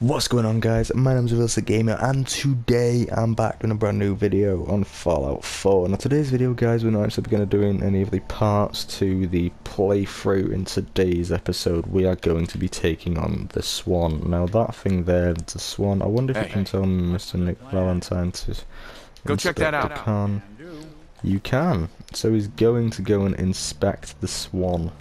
What's going on, guys? My name's Avilsa Gamer and today I'm back with a brand new video on Fallout 4. Now today's video, guys, we're not actually going to be doing any of the parts to the playthrough. In today's episode we are going to be taking on the Swan. Now that thing there, the Swan, I wonder if you can tell Mr. Nick Valentine to go check that out. You can. So he's going to go and inspect the Swan.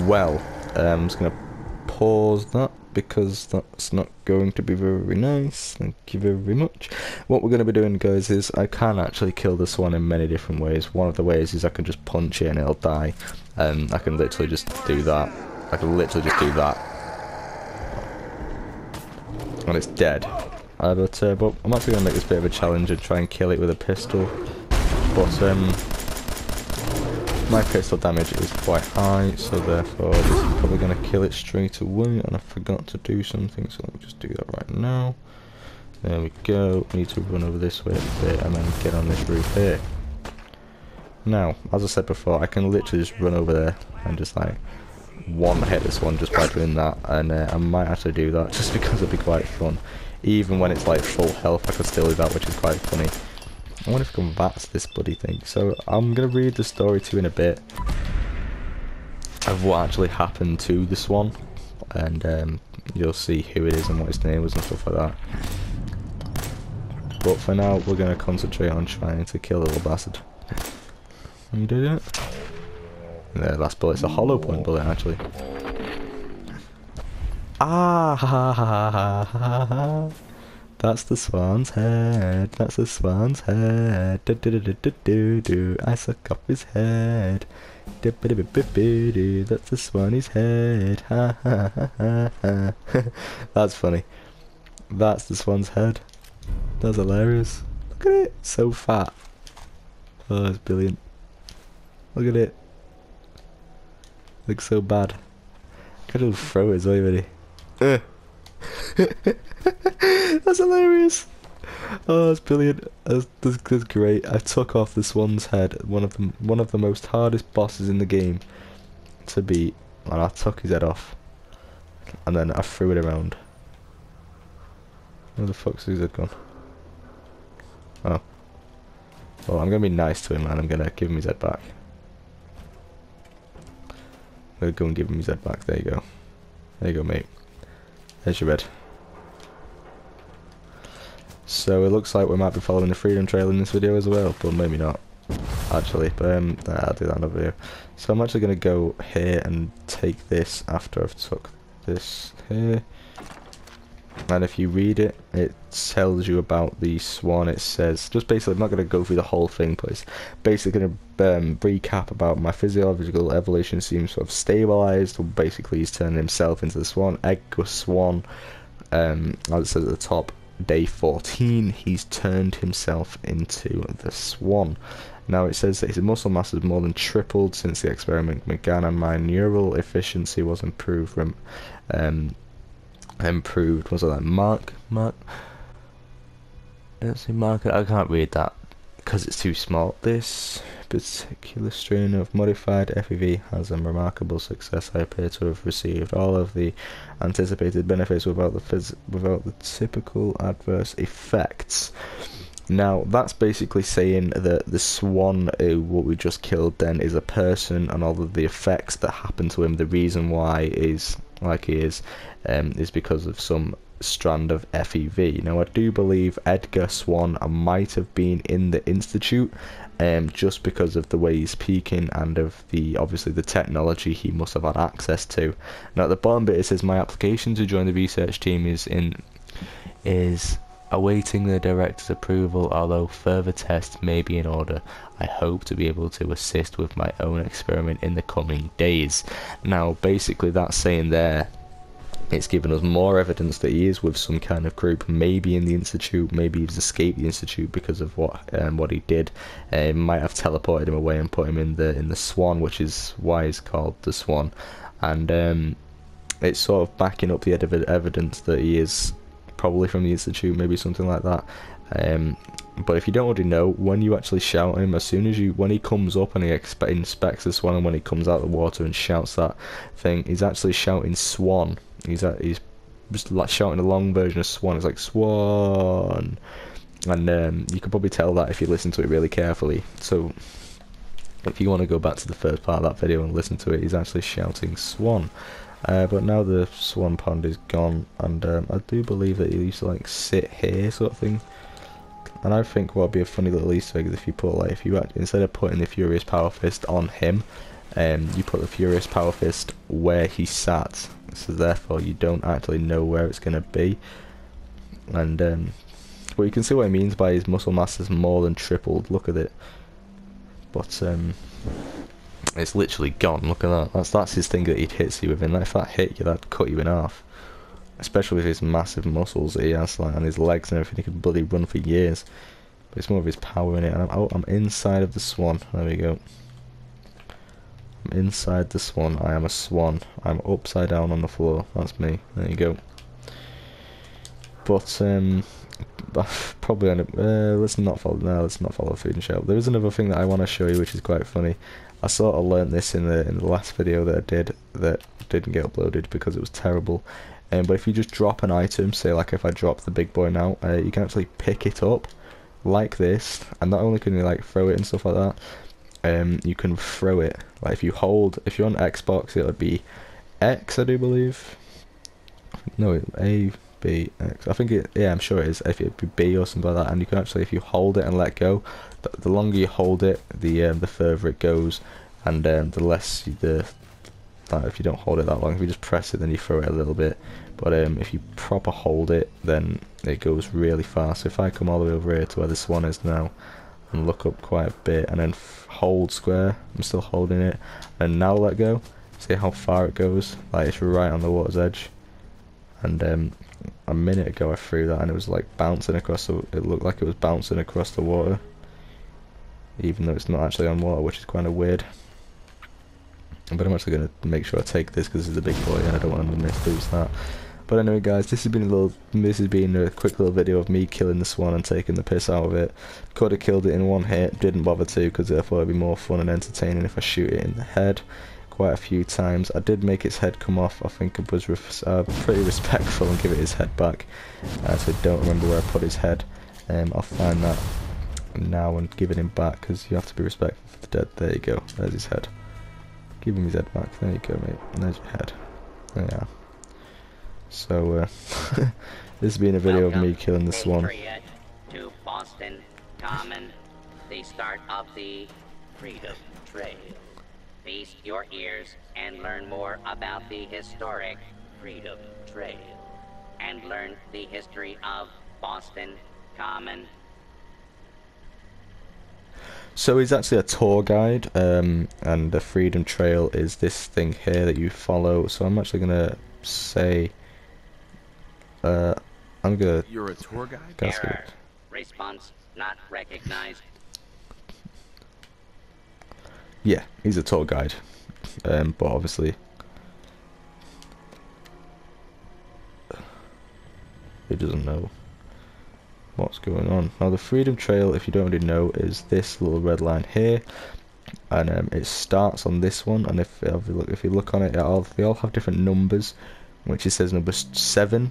Well, I'm just going to pause that because that's not going to be very nice. Thank you very much. What we're going to be doing, guys, is I can actually kill the Swan in many different ways. One of the ways is I can just punch it and it'll die. I can literally just do that. I can literally just do that. And it's dead. But I'm actually going to make this a bit of a challenge and try and kill it with a pistol. But, my pistol damage is quite high, so therefore this is probably going to kill it straight away, and I forgot to do something, so let me just do that right now. There we go. I need to run over this way a bit and then get on this roof here. Now, as I said before, I can literally just run over there and just like one-hit this one just by doing that, and I might actually do that just because it'd be quite fun. Even when it's like full health, I could still do that, which is quite funny. I wonder if I can VATS this bloody thing. So I'm going to read the story to you in a bit of what actually happened to the Swan, and you'll see who it is and what his name was and stuff like that. But for now, we're going to concentrate on trying to kill the little bastard. Are you doing it? The last bullet's a hollow point bullet, actually. Ah ha ha ha ha ha ha. That's the Swan's head. That's the Swan's head. Do do do do do do do. I suck off his head. Do do do do do do. That's the Swanny's head. Ha ha ha ha ha. That's funny. That's the Swan's head. That's hilarious. Look at it. So fat. Oh, it's brilliant. Look at it. Looks so bad. I could just throw it as well, really. That's hilarious. Oh, that's brilliant. That's great. I took off the Swan's head, one of the most hardest bosses in the game to beat, and I took his head off, and then I threw it around. Where the fuck's his head gone? Oh. Well, I'm gonna be nice to him, man. I'm gonna give him his head back. I'm gonna go and give him his head back. There you go. There you go, mate. There's your head. So it looks like we might be following the Freedom Trail in this video as well, but maybe not, actually. But I'll do that in another video. So I'm actually going to go here and take this after I've took this here. And if you read it, it tells you about the Swan. It says, just basically, I'm not going to go through the whole thing, but it's basically going to recap about my physiological evolution seems to have stabilized. Basically, he's turned himself into the Swan, Edgar Swan. As it says at the top, day 14, he's turned himself into the Swan. Now it says that his muscle mass has more than tripled since the experiment began, and my neural efficiency was improved from was it like Mark? Let's see, Mark. I can't read that because it's too small. This particular strain of modified FEV has a remarkable success. I appear to have received all of the anticipated benefits without the typical adverse effects. Now that's basically saying that the Swan, what we just killed then, is a person, and all of the effects that happen to him, the reason why is like he is because of some strand of FEV. Now I do believe Edgar Swan might have been in the Institute, just because of the way he's speaking and of obviously the technology he must have had access to. Now at the bottom bit it says my application to join the research team is awaiting the director's approval, although further tests may be in order. I hope to be able to assist with my own experiment in the coming days. Now basically that's saying there, it's given us more evidence that he is with some kind of group, maybe in the Institute, maybe he's escaped the Institute because of what he did. Might have teleported him away and put him in the Swan, which is why he's called the Swan. And it's sort of backing up the evidence that he is probably from the Institute, maybe something like that. But if you don't already know, when you actually shout him, as soon as when he comes up and he inspects the swan, and when he comes out of the water and shouts that thing, he's actually shouting swan. He's just like shouting a long version of swan. It's like swan, and you can probably tell that if you listen to it really carefully. So if you want to go back to the first part of that video and listen to it, he's actually shouting swan. But now the swan pond is gone, and I do believe that he used to like sit here sort of thing. And I think what would be a funny little Easter egg is if you put like, instead of putting the Furious Power Fist on him, you put the Furious Power Fist where he sat, so therefore you don't actually know where it's going to be. And but you can see what he means by his muscle mass is more than tripled. Look at it. But it's literally gone. Look at that. That's his thing that he hits you with, and if that hit you, that'd cut you in half. Especially with his massive muscles that he has, like, and his legs and everything. He could bloody run for years. But it's more of his power in it. And I'm inside of the swan. There we go. I'm inside the swan. I am a swan. I'm upside down on the floor. That's me. There you go. But probably let's not follow. No, let's not follow Food and Shelf. There is another thing that I want to show you, which is quite funny. I sort of learnt this in the last video that I did that didn't get uploaded because it was terrible. But if you just drop an item, say like if I drop the big boy now, you can actually pick it up like this, and not only can you like throw it and stuff like that, you can throw it. Like if you're on Xbox, it would be X, I do believe. No, A, B, X. I think it. Yeah, I'm sure it is. If it be B or something like that, and you can actually, if you hold it and let go, the longer you hold it, the further it goes, and the less if you don't hold it that long, if you just press it, then you throw it a little bit. But if you proper hold it, then it goes really fast. So if I come all the way over here to where the swan is now, and look up quite a bit, and then hold square, I'm still holding it, and now let go. See how far it goes? Like it's right on the water's edge. And a minute ago I threw that, and it was like bouncing across the. It looked like it was bouncing across the water, even though it's not actually on water, which is kind of weird. But I'm actually going to make sure I take this because this is a big boy and I don't want to misboost that. But anyway guys, this has been a quick little video of me killing the swan and taking the piss out of it. Could have killed it in one hit, didn't bother to because I thought it'd be more fun and entertaining if I shoot it in the head quite a few times. I did make its head come off. I think it was pretty respectful and give it his head back. So I don't remember where I put his head. I'll find that now and give it him back because you have to be respectful for the dead. There you go, there's his head. Give him his head back. There you go, mate. And there's your head. There you are. So, this has been a video of me killing the swan. To Boston Common, the start of the Freedom Trail. Feast your ears and learn more about the historic Freedom Trail. And learn the history of Boston Common. So he's actually a tour guide, and the Freedom Trail is this thing here that you follow. So I'm actually gonna say, I'm gonna. You're a tour guide? Error. Response not recognized. Yeah, he's a tour guide, but obviously he doesn't know what's going on. Now the Freedom Trail, if you don't already know, is this little red line here, and it starts on this one, and if you look on it, they all have different numbers, which it says number 7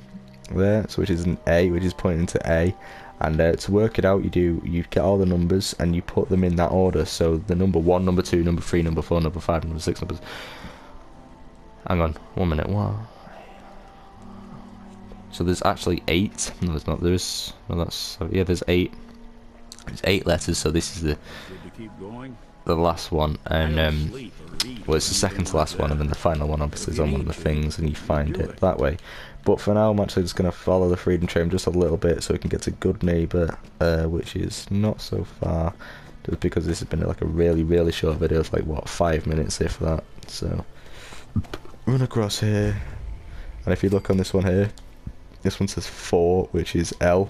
there, so which is an A, which is pointing to A, and to work it out, you get all the numbers and you put them in that order. So the number 1, number 2, number 3, number 4, number 5, number 6 numbers. Hang on, 1 minute. What? So there's actually 8. No, there's not. There's no. That's yeah. There's 8. There's 8 letters. So this is the last one, and well, it's the second to last one, and then the final one obviously is on one of the things, and you find it that way. But for now, I'm actually just going to follow the Freedom Trail just a little bit so we can get to Good Neighbour, which is not so far, just because this has been like a really short video. It's like what, 5 minutes if that. So run across here, and if you look on this one here, this one says 4, which is L,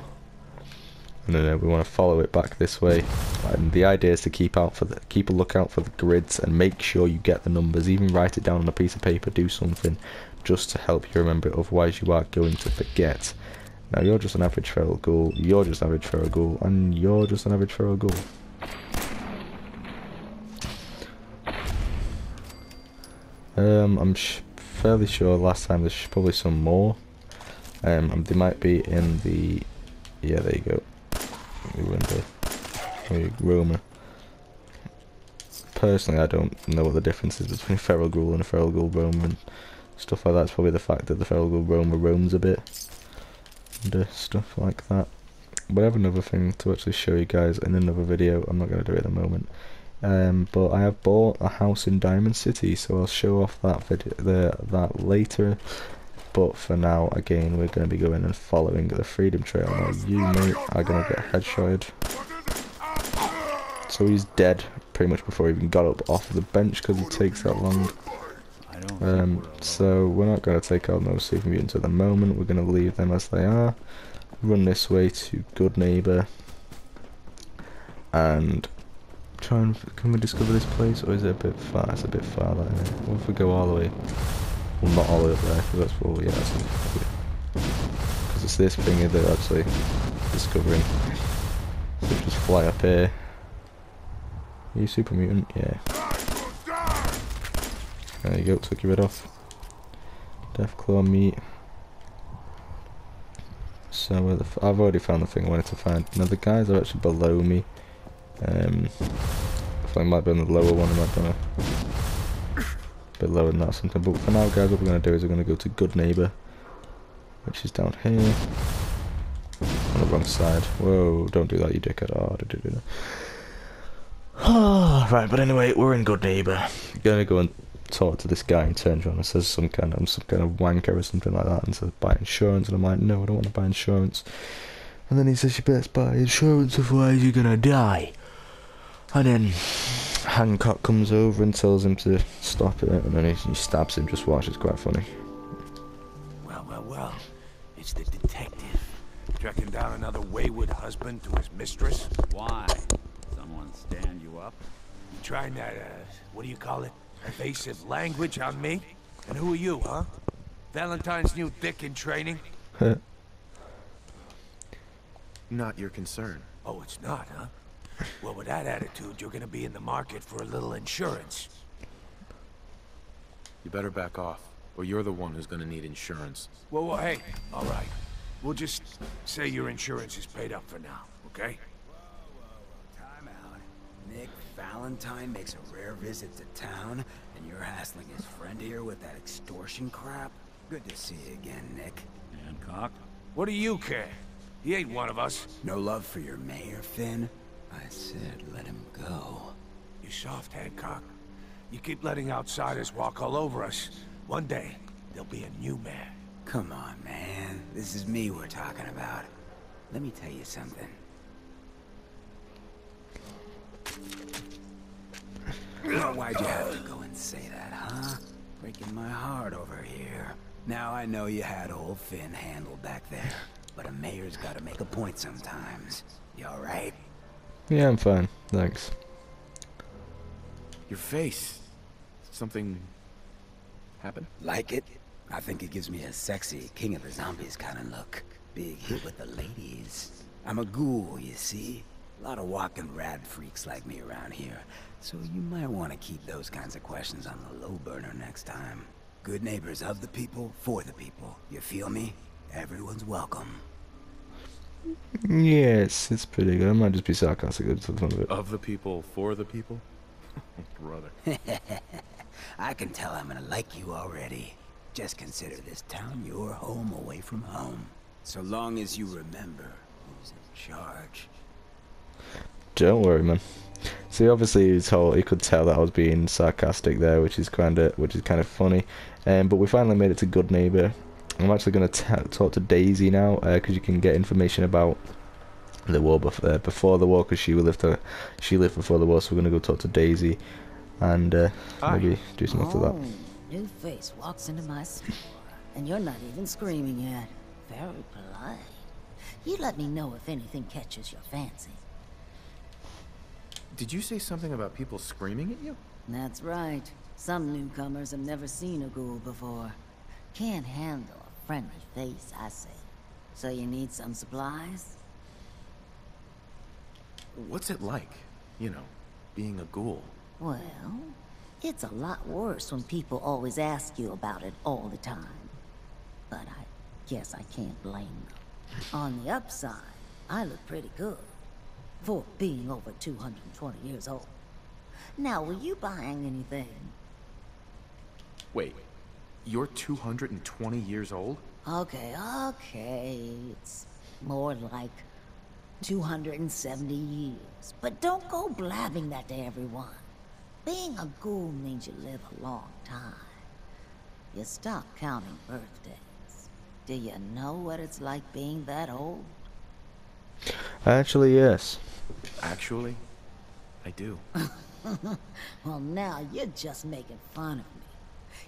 and then we want to follow it back this way. And the idea is to keep a lookout for the grids and make sure you get the numbers. Even write it down on a piece of paper, do something just to help you remember it, otherwise you are going to forget. Now you're just an average feral ghoul, you're just an average feral ghoul, and you're just an average feral ghoul. I'm fairly sure last time there's probably some more. They might be in the... Yeah, there you go. We were in the Roma. Personally, I don't know what the difference is between a feral ghoul and a feral ghoul roamer and stuff like that. It's probably the fact that the feral ghoul roamer roams a bit and stuff like that. But I have another thing to actually show you guys in another video. I'm not going to do it at the moment. But I have bought a house in Diamond City, so I'll show off that that later. But for now, again, we're going to be going and following the Freedom Trail. Now, you, mate, are going to get headshotted. So he's dead pretty much before he even got up off the bench because it takes that long. So we're not going to take out those super mutants at the moment. We're going to leave them as they are. Run this way to Good Neighbor. And try and... Can we discover this place, or is it a bit far? It's a bit far that way. What if we go all the way? Well, not all the way up there, because that's what we because it's this thing that they're actually discovering. So just fly up here. Are you super mutant? Yeah. There you go, took your head off. Deathclaw meat. So I've already found the thing I wanted to find. Now the guys are actually below me. I think it might be on the lower one, it might be on a bit lower than that or something. But for now, guys, what we're going to do is we're going to go to Good Neighbor, which is down here. On the wrong side. Whoa, don't do that, you dickhead. Oh, did you do that? Right, but anyway, we're in Good Neighbor. Gonna go and talk to this guy and turns around and says I'm some kind of wanker or something like that, and says buy insurance, and I'm like, no, I don't want to buy insurance. And then he says you best buy insurance, otherwise you're gonna die. And then Hancock comes over and tells him to stop it, and then he stabs him. Just watch, it's quite funny. Well, it's the detective. Tracking down another wayward husband to his mistress. Why? Someone stand you up? You trying that, what do you call it? Evasive language on me? And who are you, huh? Valentine's new dick in training? Not your concern. Oh, it's not, huh? Well, with that attitude, you're gonna be in the market for a little insurance. You better back off, or you're the one who's gonna need insurance. Well, hey, all right. We'll just say your insurance is paid up for now, okay? Time out. Nick Valentine makes a rare visit to town, and you're hassling his friend here with that extortion crap? Good to see you again, Nick. Hancock? What do you care? He ain't one of us. No love for your mayor, Finn? I said let him go. You soft, Hancock. You keep letting outsiders walk all over us. One day, there'll be a new mayor. Come on, man. This is me we're talking about. Let me tell you something. Now, why'd you have to go and say that, huh? Breaking my heart over here. Now I know you had old Finn handled back there, but a mayor's gotta make a point sometimes. You alright? Yeah, I'm fine, thanks. Your face. Something happened? Like it? I think it gives me a sexy King of the Zombies kind of look. Big hit with the ladies. I'm a ghoul, you see? A lot of walking rad freaks like me around here. So you might want to keep those kinds of questions on the low burner next time. Good neighbors of the people, for the people. You feel me? Everyone's welcome. Yes, it's pretty good. I might just be sarcastic a little bit. Of the people, for the people? Brother. I can tell I'm gonna like you already. Just consider this town your home away from home. So long as you remember who's in charge. Don't worry, man. See, obviously he could tell that I was being sarcastic there, which is kind of funny. But we finally made it to Good Neighbor. I'm actually going to talk to Daisy now, because you can get information about the war before the war, because she lived before the war. So we're going to go talk to Daisy, and maybe do something after that. New face walks into my store, and you're not even screaming yet. Very polite. You let me know if anything catches your fancy. Did you say something about people screaming at you? That's right. Some newcomers have never seen a ghoul before. Can't handle a friendly face, I say. So you need some supplies? What's it like, you know, being a ghoul? Well, it's a lot worse when people always ask you about it all the time. But I guess I can't blame them. On the upside, I look pretty good for being over 220 years old. Now, were you buying anything? Wait, you're 220 years old? Okay. It's more like 270 years. But don't go blabbing that to everyone. Being a ghoul means you live a long time. You stop counting birthdays. Do you know what it's like being that old? Actually, yes. Actually, I do. Well, now you're just making fun of me.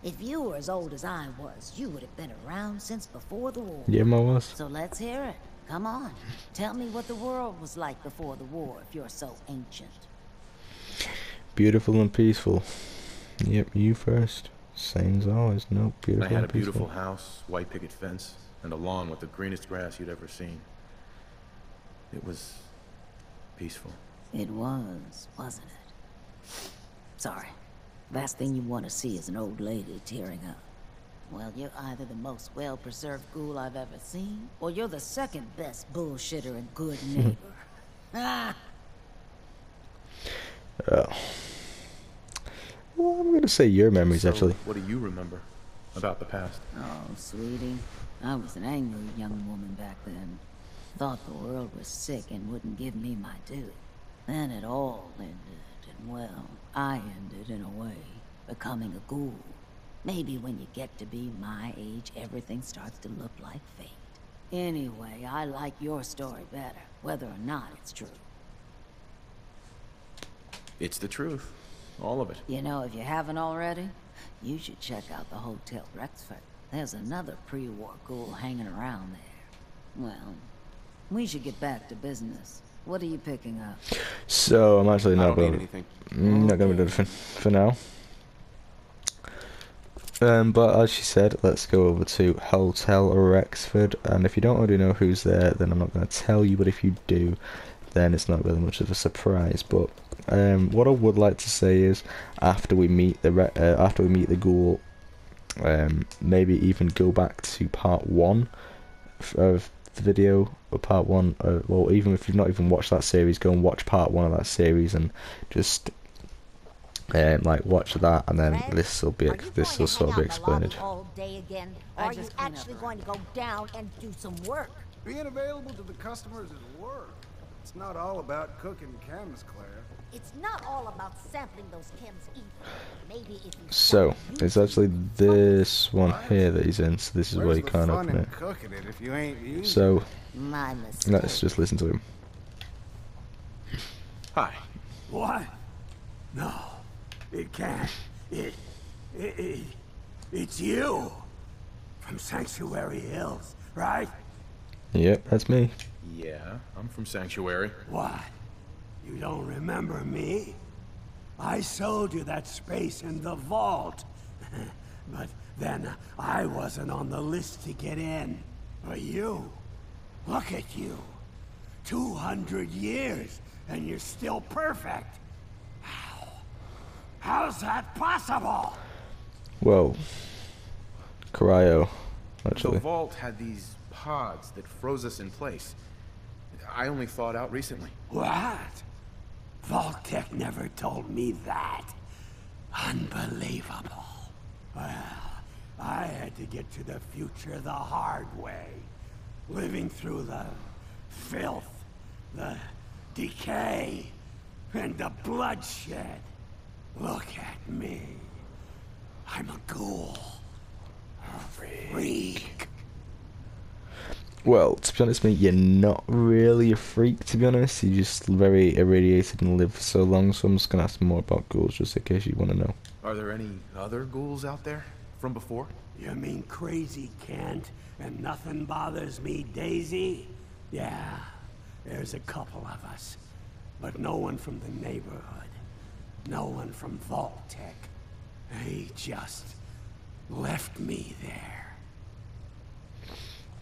If you were as old as I was, you would have been around since before the war. Yeah, I was. So let's hear it. Come on. Tell me what the world was like before the war if you're so ancient. Beautiful and peaceful. Yep, you first. Same as always. Nope, beautiful I had a and peaceful. beautiful house, white picket fence, and a lawn with the greenest grass you'd ever seen. It was peaceful. It was, wasn't it? Sorry. Last thing you want to see is an old lady tearing up. Well, you're either the most well-preserved ghoul I've ever seen, or you're the second best bullshitter and good neighbor. Ah! Oh. Well, I'm gonna say your memories, So, actually. what do you remember about the past? Oh, sweetie. I was an angry young woman back then. Thought the world was sick and wouldn't give me my due. Then it all ended, and well, I ended in a way, becoming a ghoul. Maybe when you get to be my age, everything starts to look like fate. Anyway, I like your story better, whether or not it's true. It's the truth. All of it. You know, if you haven't already, you should check out the Hotel Rexford. There's another pre-war ghoul hanging around there. Well, we should get back to business. What are you picking up? So, I'm actually I not don't need going anything. not going to do anything for now. But as she said, let's go over to Hotel Rexford, and if you don't already know who's there, then I'm not going to tell you, but if you do, then it's not really much of a surprise. But what I would like to say is, after we meet the ghoul, maybe even go back to part 1 of the video, or part 1, well, even if you've not even watched that series, go and watch part 1 of that series and just like watch that, and then this will sort of be explained. All day again? Or are you actually going to go down and do some work? Being available to the customers is work. It's not all about cooking chems, Claire. It's not all about sampling those chems either. Maybe if you So it's actually this one here that he's in. So this is where you can't open it. Cooking it if you ain't using So My mistake. let's just listen to him. Hi. What? No, it can't. It's you. From Sanctuary Hills, right? Yep, that's me. Yeah, I'm from Sanctuary. What? You don't remember me? I sold you that space in the vault. But then I wasn't on the list to get in. But you, look at you. 200 years, and you're still perfect. How? How's that possible? Whoa. Cryo, The actually. vault had these pods that froze us in place. I only thawed out recently. What? Vault-Tec never told me that. Unbelievable. Well, I had to get to the future the hard way. Living through the filth, the decay, and the bloodshed. Look at me. I'm a ghoul. A freak. Well, to be honest, mate, you're not really a freak, to be honest. You're just very irradiated and live for so long, so I'm just going to ask more about ghouls, just in case you want to know. Are there any other ghouls out there from before? You mean crazy Kent and nothing bothers me, Daisy? Yeah, there's a couple of us. But no one from the neighborhood. No one from Vault-Tec. They just left me there.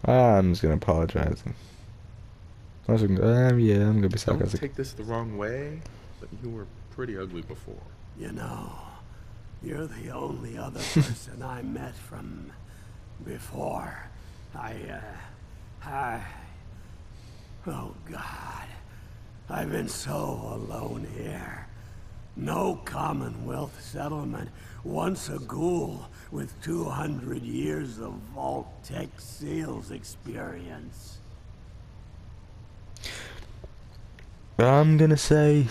I'm just gonna apologize. Yeah, I'm gonna be Don't sarcastic. take this the wrong way, but you were pretty ugly before. You know, you're the only other person I met from before. Oh God, I've been so alone here. No Commonwealth settlement, once a ghoul with 200 years of Vault-Tec sales experience. I'm gonna say,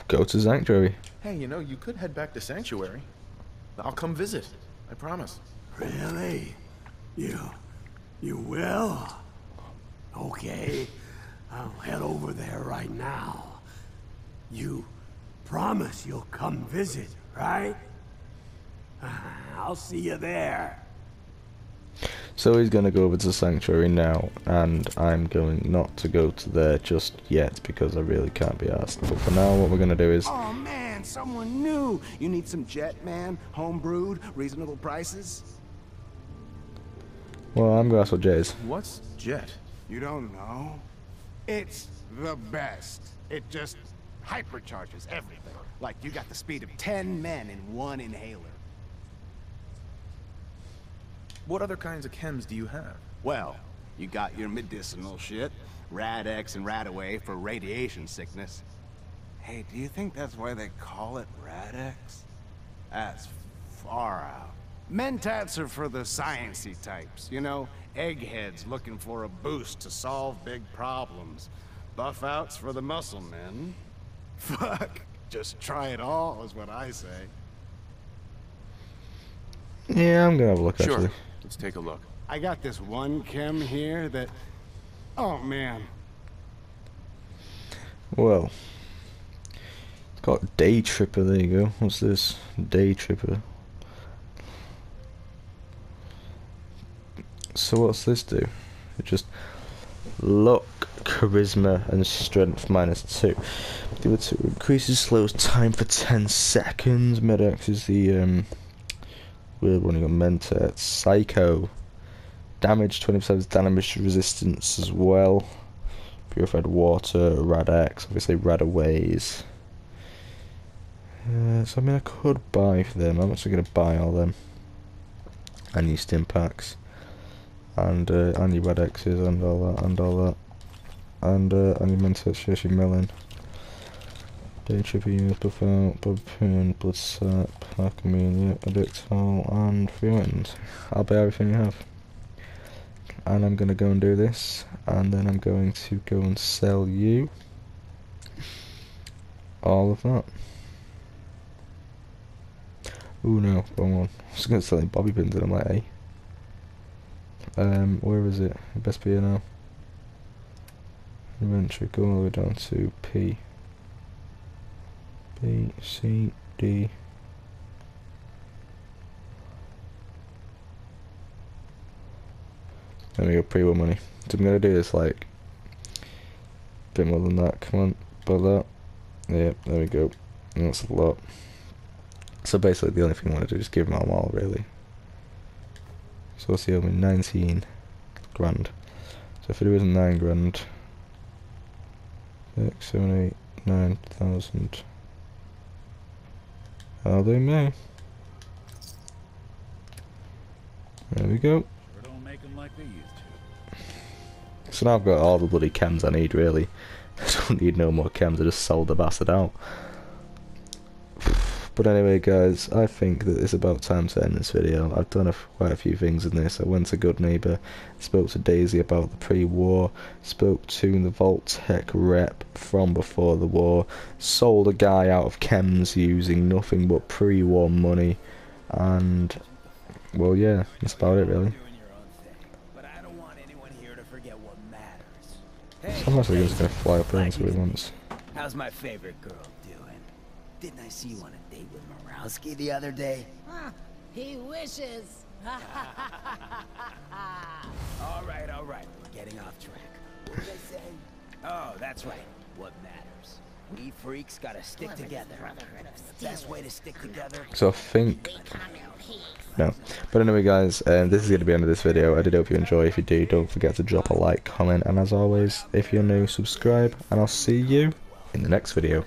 go to Sanctuary. Hey, you know, you could head back to Sanctuary. I'll come visit. I promise. Really? You will? Okay, I'll head over there right now. You promise you'll come visit, right? I'll see you there. So he's gonna go over to Sanctuary now, and I'm going not to go to there just yet because I really can't be asked. But for now, what we're gonna do is, Oh man, someone new. You need some Jet, man? Home brewed, reasonable prices? well, I'm gonna ask what Jay is. What's Jet? You don't know? It's the best. It just hypercharges everything. Like you got the speed of 10 men in one inhaler. What other kinds of chems do you have? Well, you got your medicinal shit, Rad-X and Rad-Away for radiation sickness. Hey, do you think that's why they call it Rad-X? That's far out. Mentats are for the sciencey types, you know, eggheads looking for a boost to solve big problems. Buff outs for the muscle men. Fuck, just try it all is what I say. Yeah, I'm gonna have a look Sure. actually. Let's take a look. I got this one chem here that... Oh, man. Well, it's got Day Tripper. There you go. What's this? Day Tripper. So what's this do? It just luck, charisma, and strength -2. The other two increases slows time for 10 seconds. Medex is the weird one. You got Mentat, Psycho, damage 20% damage resistance as well. Purified water, Rad-X, obviously Rad-Aways. So I mean I could buy them. I'm actually gonna buy all them. And your stim packs. And your Rad-X's and all that, and all that. And your Mentat, Shashi Melon. Day Tripper units, Buff Out, Bloodpoon, Bloodsap, Archimelia, Addictol, and Free Weapons. I'll buy everything you have. And I'm going to go and do this, and then I'm going to go and sell you all of that. Ooh no, wrong one. I was going to sell bobby pins and I'm like, hey. Where is it? It best be here now. Inventory, go all the way down to P. B, C, D. There we go, pre-war money. So I'm gonna do this like a bit more than that. Come on, about that. Yeah, there we go. That's a lot. So basically, the only thing I want to do is give them all really. So what's the only 19 grand. So if it was 9 grand, 6, 7, 8, 9,000. How they may. There we go. Sure don't make them like they used to. So now I've got all the bloody chems I need really. I don't need no more chems, I just sold the bastard out. But anyway guys, I think that it's about time to end this video. I've done quite a few things in this. I went to Good Neighbor, spoke to Daisy about the pre-war, spoke to the Vault-Tec rep from before the war, sold a guy out of chems using nothing but pre-war money, and well yeah, that's about it really. I'm actually just going to fly up there and see what he wants. How's my favorite girl doing? Didn't I see you on a date with Morowski the other day? Huh, he wishes. All right, we're getting off track. What did I say? Oh, that's right. What matters? We freaks gotta stick together. Best way to stick together. So I think no. But anyway, guys, this is going to be the end of this video. I did hope you enjoy. If you do, don't forget to drop a like, comment, and as always, if you're new, subscribe, and I'll see you in the next video.